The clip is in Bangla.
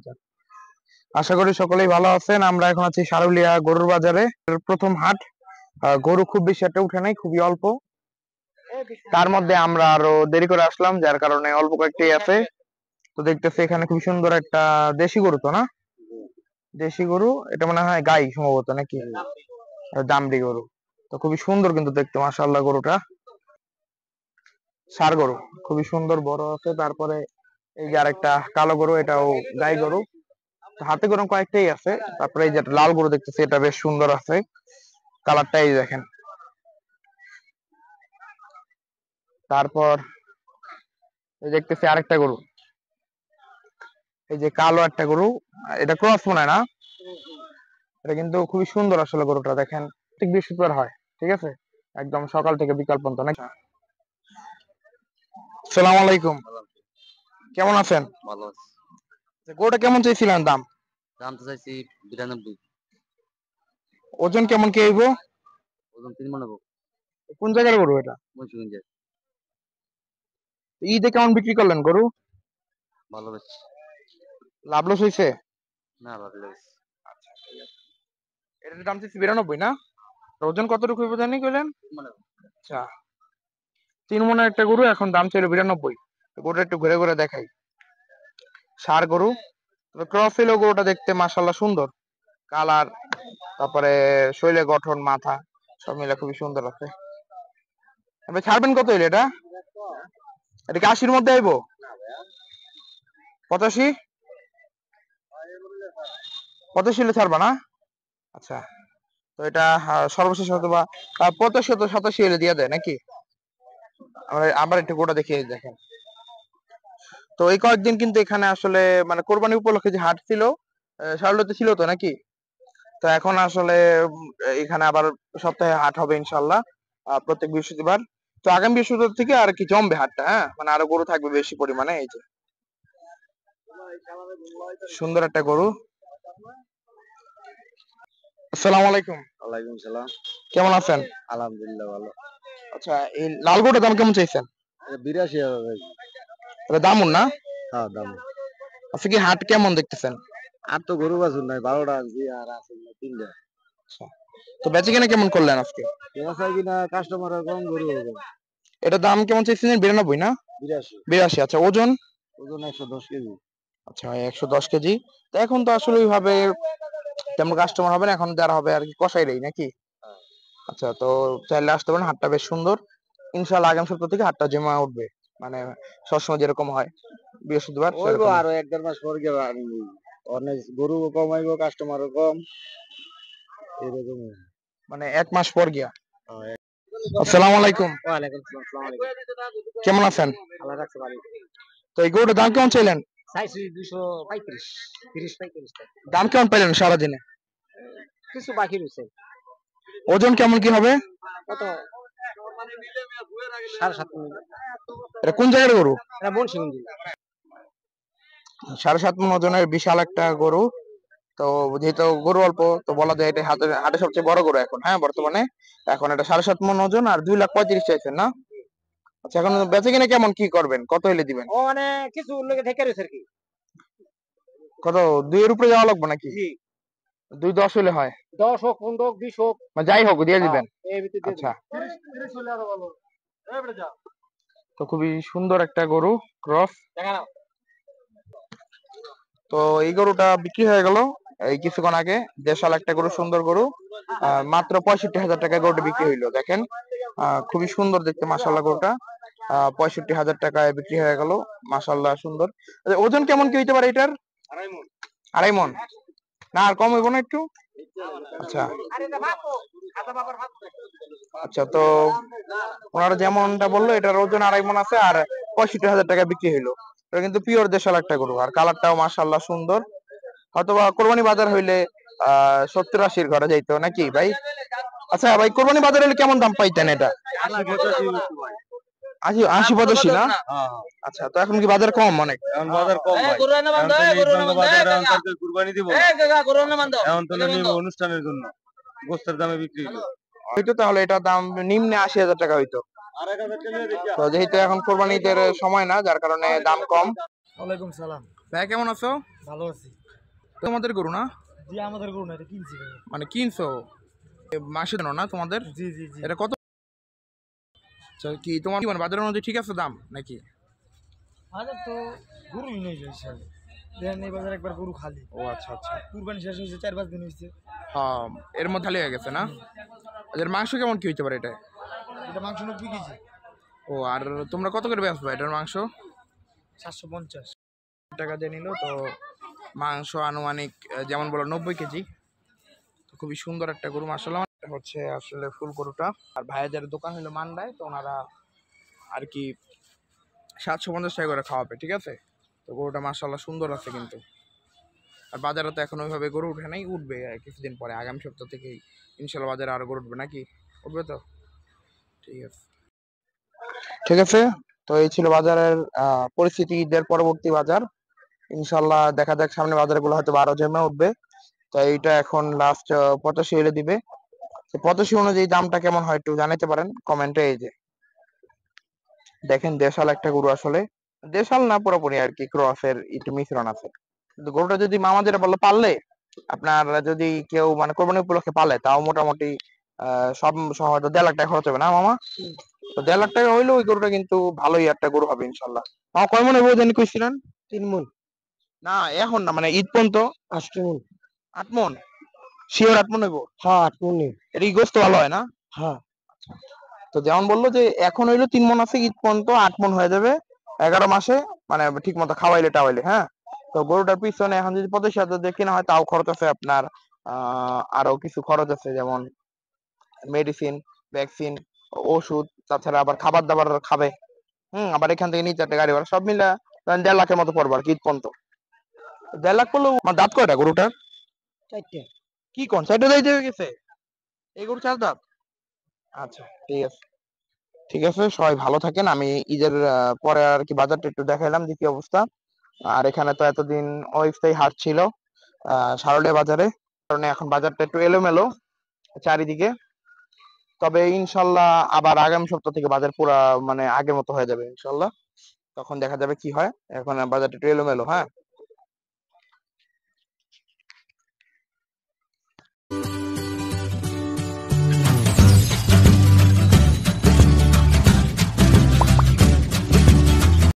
বাজার। আশা করি সকলেই ভালো আছেন। আমরা এখন আছি সারুলিয়া গরুর বাজারে। প্রথম হাট। গরু খুব বেশি একটা উঠে নাই, খুবই অল্প। তার মধ্যে আমরা আরো দেরি করে আসলাম, যার কারণে অল্প কয়েকটি আছে। তো দেখতেছি এখানে খুব সুন্দর একটা দেশি গরু, তো না দেশি গরু, এটা মনে হয় গাই সম্ভবত, নাকি দামড়ি গরু। তো খুবই সুন্দর কিন্তু দেখতে, মাশাআল্লাহ। গরুটা ষাঁড় গরু, খুবই সুন্দর, বড় আছে। তারপরে এই যে আরেকটা কালো গরু, এটাও গাই গরু। হাতে গরু কয়েকটাই আছে। তারপরে এই যে লাল গরু দেখতেছি, এটা বেশ সুন্দর আছে, কালারটাই দেখেন। তারপর দেখতেছি আরেকটা গরু, এই যে কালো একটা গরু, এটা ক্রস মনে হয় না, এটা কিন্তু খুবই সুন্দর আসলে গরুটা দেখেন। ঠিক বৃহস্পতিবার হয়, ঠিক আছে, একদম সকাল থেকে বিকাল পর্যন্ত। নাকি সালাম আলাইকুম, কেমন আছেন? ভালো আছে। গরুটা কেমন চাইছিলেন দাম? দাম তো চাইছি 92। ওজন কেমন কি হইব? ওজন 3 মণ হবো। কোন জায়গার গরু এটা? মুন্সিগঞ্জে। ঈদে কেমন বিক্রি করলেন গরু? ভালো বেশি। লাভ লস হয়েছে? না ভালো বেশি। আচ্ছা ঠিক আছে। এটার দাম চাইছি 92 না? ওজন কতটুকু হইব জানি কইলেন? 3 মণ হবো। আচ্ছা, 3 মণের একটা গরু, এখন দাম ছিল 92। গরুটা একটু ঘুরে ঘুরে দেখাই। ষাঁড় গরু, তবে ক্রস হইলেও গরুটা দেখতে মাশাআল্লাহ সুন্দর, কালার, তারপরে শরীরের গঠন, মাথা সব মিলে খুবই সুন্দর আছে। এবার ছাড়বেন কত হইলে এটা? এটা কি 80-র মধ্যে আইবো? 85? 85 হলে ছাড়বা না? আচ্ছা, তো এটা সর্বশেষ হয়তো বা 85-87 হলে দিয়ে দেয় নাকি? আবার একটু গোটা দেখিয়ে দেখেন। তো এই কয়েকদিন কিন্তু এখানে আসলে মানে কোরবানি উপলক্ষে যে হাট ছিল, শার্লতে ছিল তো নাকি? তো এখন আসলে এখানে আবার সপ্তাহে হাট হবে ইনশাল্লাহ, প্রত্যেক বৃহস্পতিবার। তো আগামী বৃহস্পতিবার থেকে আর কি জমবে হাটটা, হ্যাঁ, মানে আরো গরু থাকবে বেশি পরিমাণে। এই যে সুন্দর একটা গরু। আসসালামু আলাইকুম। ওয়ালাইকুম সালাম। কেমন আছেন? আলহামদুলিল্লাহ ভালো। আচ্ছা, এই লাল গরুটার দাম কেমন চাইছেন? 82 ভাই। এটা দামুন না? হ্যাঁ দাম। আচ্ছা, কি হাট কেমন দেখতেছেন? আর তো গরু বাছুর নাই, 12টা আনছি আর আছে 3টা। আচ্ছা, তো বেচে কিনা কেমন করলেন আজকে? কেনা চাই কিনা কাস্টমার কম, গরু কম। এটা দাম কেমন চাইছেন? 92 না? 82। 82। আচ্ছা, ওজন? ওজন 110 কেজি। আচ্ছা, 110 কেজি। তো এখন তো আসলে ওইভাবে তেমন কাস্টমার হবে না, এখন যারা হবে আর কি কষাইরাই নাকি? আচ্ছা, তো চাইলে আসতে পারেন, হাটটা বেশ সুন্দর। ইনশাআল্লাহ আগামী সপ্তাহ থেকে হাটটা জমা উঠবে, মানে সবসময় যেরকম হয় বৃহস্পতিবার ওইবো সেরকম। আরো 1-1.5 মাস পর গিয়ে অনেক গরু কমাইবো, কাস্টমারও কম, এরকম। মানে 1 মাস পর গিয়া। আসসালামু আলাইকুম। ওয়ালাইকুম আসসালাম। আসসালামু আলাইকুম। কেমন আছেন? আল্লাহ রাখছে ভালো। তো এই গরুটার দাম কেমন চাইলেন? চাইছি 235, 30-35 টাকা। দাম কেমন পাইলেন সারাদিনে? কিছু বাকি রয়েছে। ওজন কেমন কি হবে? কত? 7.5 মণ। এটা কোন জায়গার গরু? এটা মুন্সিগঞ্জ। 7.5 মণ ওজনের বিশাল একটা গরু। তো যেহেতু গরু অল্প, তো বলা যায় এটা হাটে হাটে সবচেয়ে বড় গরু এখন, হ্যাঁ, বর্তমানে। এখন এটা 7.5 মণ ওজন আর 2,35,000 চাইছেন না? আচ্ছা, এখন বেচে কিনা কেমন কি করবেন, কত হলে দিবেন? ও মানে কিছু লোকে থেকে রয়েছে আর কি। কত, 2 এর উপরে যাওয়া লাগবে নাকি? জি। 2.10 হলে হয়? 10 হোক, 15 হোক, 20 হোক। মানে যাই হোক দিয়ে হ্যাঁ, দিবেন। এই ভিতরে দিয়ে আচ্ছা, দিন। 30 হলে আরো ভালো। এই বেটা যা। তো খুবই সুন্দর একটা গরু, ক্রস। দেখা নাও। তো এই গরুটা বিক্রি হয়ে গেল এই কিছুক্ষণ আগে। দেশাল একটা গরু, সুন্দর গরু, মাত্র 65,000 টাকায় গরুটা বিক্রি হইলো দেখেন। খুবই সুন্দর দেখতে মাশাআল্লাহ গরুটা। 65,000 টাকায় বিক্রি হয়ে গেল, মাশাআল্লাহ সুন্দর। আচ্ছা, ওজন কেমন কি হইতে পারে এটার? 2.5 মণ। 2.5 মণ? না আর কম হইব না একটু? আচ্ছা আরে এটা ভাগ তো। খাতা বাবার ভাগ। আচ্ছা, তো ওনারা যেমনটা বললো এটার ওজন 2.5 মণ আছে, আর 65,000 টাকা বিক্রি হইলো। এটা কিন্তু পিওর দেশাল একটা গরু, আর কালারটাও মাশাআল্লাহ সুন্দর। হয়তোবা কোরবানি বাজার হইলে 70-80-র ঘরে যাইতো নাকি ভাই? আচ্ছা ভাই, কোরবানি বাজার হলে কেমন দাম পাইতেন এটা? 80-85 ভাই। 80-85 না? আচ্ছা, তো এখন কি বাজার কম অনেক? এখন বাজার কম ভাই। এখন তো ঈদ বন্ধ বাজার, এখন তো কুরবানি দিব না। এখন তো নিব অনুষ্ঠানের জন্য। গোস্তের দামে বিক্রি হলো। হয়তো তাহলে এটার দাম নিম্নে 80,000 টাকা হইতো। তো যেহেতু এখন কোরবানিদের সময় না, যার কারণে দাম কম। ওয়ালাইকুম সালাম। ভাই কেমন আছো? ভালো আছি। তোমাদের গরু না? জি আমাদের গরু না, এটা কিনছি ভাই। মানে কিনছো মাসে দেন না তোমাদের? জি জি জি। এটা কত? আচ্ছা, কি তোমার কি মানে বাজারের মধ্যে ঠিক আছে দাম নাকি? বাজার তো গরুই নেই যে হিসাবে। দেখেন এই বাজার একবার গরু খালি। ও আচ্ছা আচ্ছা। কুরবানি শেষ হয়েছে 4-5 দিন হয়েছে। হ্যাঁ, এর মধ্যে খালি হয়ে গেছে না? এদের মাংস কেমন কি হইতে পারে এটা? এটা মাংস 90 কেজি। ও আর তোমরা কত করে বেচবে এটার মাংস? 750। টাকা দিয়ে নিল তো। মাংস আনুমানিক যেমন বলো 90 কেজি। তো খুবই সুন্দর একটা গরু মাশাআল্লাহ। হচ্ছে আসলে ফুল গরুটা। আর ভাইয়াদের দোকান হলো মান্দায়, তো ওনারা আর কি 750 টাকা করে খাওয়াবে, ঠিক আছে? তো গরুটা মাশাআল্লাহ সুন্দর আছে কিন্তু। আর বাজারে তো এখন ওইভাবে গরু উঠে নাই, উঠবে কিছুদিন পরে, আগামী সপ্তাহ থেকেই ইনশাল্লাহ বাজারে আরো গরু উঠবে নাকি? উঠবে তো? ঠিক আছে, ঠিক আছে। তো এই ছিল বাজারের পরিস্থিতি, ঈদের পরবর্তী বাজার। ইনশাল্লাহ দেখা যাক সামনে বাজারগুলো হয়তো আরো জমে উঠবে। তো এইটা এখন লাস্ট 85 এলে দিবে। তো 85 অনুযায়ী দামটা কেমন হয় একটু জানাতে পারেন কমেন্টে। এই যে দেখেন দেশাল একটা গরু, আসলে দেশাল না পুরোপুরি আর কি, ক্রসের একটু মিশ্রণ আছে। কিন্তু গরুটা যদি মামা যেটা বললো পাললে, আপনার যদি কেউ মানে কোরবানি উপলক্ষে পালে, তাও মোটামুটি সব সহ হয়তো 1.5 লাখ টাকা খরচ হবে না মামা? তো 1.5 লাখ টাকা হইলে ওই গরুটা কিন্তু ভালোই একটা গরু হবে ইনশাল্লাহ। মামা কয় মনে বই জানি কইছিলেন? 3 মণ। না এখন না, মানে ঈদ পর্যন্ত 8 মণ। 8 মণ? শিওর 8 মণ হইব? হ্যাঁ 8 মণই। এটা কি গোস্ত ভালো হয় না? হ্যাঁ। তো যেমন বললো যে এখন হইলো 3 মণ আছে, ঈদ পর্যন্ত 8 মণ হয়ে যাবে 11 মাসে, মানে ঠিক মতো খাওয়াইলে টাওয়াইলে, হ্যাঁ। তো গরুটার পিছনে এখন যদি 85,000 দিয়ে কেনা হয়, তাও খরচ আছে আপনার আরো কিছু খরচ আছে, যেমন মেডিসিন, ভ্যাকসিন, ওষুধ, তাছাড়া আবার খাবার দাবার খাবে। আবার এখান থেকে নিচে একটা গাড়ি ভাড়া, সব মিলে ধরেন 1.5 লাখের মতো পড়বে আর কি ঈদ পর্যন্ত। 1.5 লাখ পড়লো। আমার দাঁত কয়টা গরুটার? 4টে। কি কোন সাইডে যাইতে হয়ে গেছে? এই গরু 4 দাঁত? আচ্ছা ঠিক আছে, ঠিক আছে। সবাই ভালো থাকেন। আমি ঈদের পরে আর কি বাজারটা একটু দেখাইলাম যে কি অবস্থা। আর এখানে তো এতদিন অস্থায়ী হাট ছিল সারোলিয়া বাজারে, কারণে এখন বাজারটা একটু এলোমেলো চারিদিকে। তবে ইনশাল্লাহ আবার আগামী সপ্তাহ থেকে বাজার পুরা মানে আগের মতো হয়ে যাবে ইনশাল্লাহ। তখন দেখা যাবে কি হয়। এখন বাজারটা একটু এলোমেলো, হ্যাঁ।